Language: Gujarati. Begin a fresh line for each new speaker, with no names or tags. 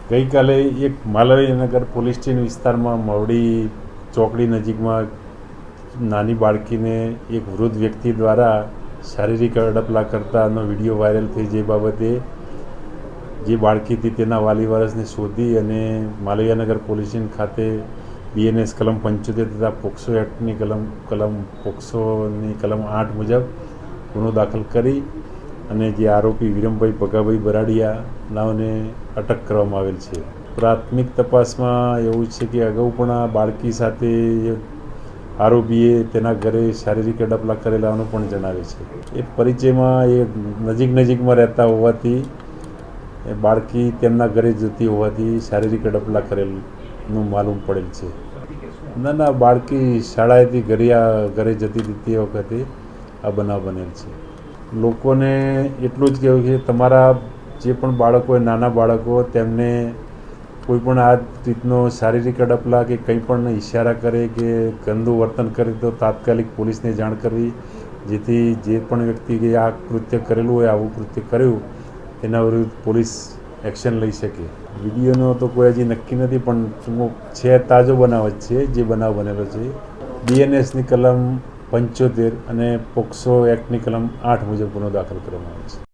ગઈકાલે એક માલવીયનગર પોલીસ સ્ટેશન વિસ્તારમાં મવડી ચોકડી નજીકમાં નાની બાળકીને એક વૃદ્ધ વ્યક્તિ દ્વારા શારીરિક અડપલા કરતાનો વિડીયો વાયરલ થઈ, જે બાબતે જે બાળકી હતી તેના વાલી વારસને શોધી અને માલવીયનગર પોલીસ સ્ટેશન ખાતે BNS કલમ 75 તથા પોક્સો એક્ટની પોક્સોની કલમ 8 મુજબ ગુનો દાખલ કરી અને જે આરોપી વિરમભાઈ ભગાભાઈ બરાડિયા નાઓને અટક કરવામાં આવેલ છે. પ્રાથમિક તપાસમાં એવું છે કે અગાઉ પણ આ બાળકી સાથે આરોપીએ તેના ઘરે શારીરિક અડપલા કરેલાનું પણ જણાવે છે. એ પરિચયમાં એ નજીકમાં રહેતા હોવાથી એ બાળકી તેમના ઘરે જતી હોવાથી શારીરિક અડપલા કરેલનું માલુમ પડેલ છે. ના, બાળકી શાળાએથી ઘરે જતી હતી તે વખતે આ બનાવ બનેલ છે. લોકોને એટલું જ કહેવું છે, તમારા જે પણ બાળકો હોય, નાના બાળકો, તેમને કોઈ પણ આ રીતનો શારીરિક અડપલા કે કંઈ પણ ઇશારા કરે કે ગંદુ વર્તન કરે તો તાત્કાલિક પોલીસને જાણ કરવી, જેથી જે પણ વ્યક્તિ આ કૃત્ય કરેલું હોય, આવું કૃત્ય કર્યું, તેના વિરુદ્ધ પોલીસ એક્શન લઈ શકે. વિડીયોનો તો કોઈ હજી નક્કી નથી, પણ છે તાજો બનાવ જ છે. જે બનાવ બનેલો છે BNSની કલમ 75 અને પોક્સો એક્ટની કલમ 8 મુજબ ગુનો દાખલ કરવામાં આવે છે.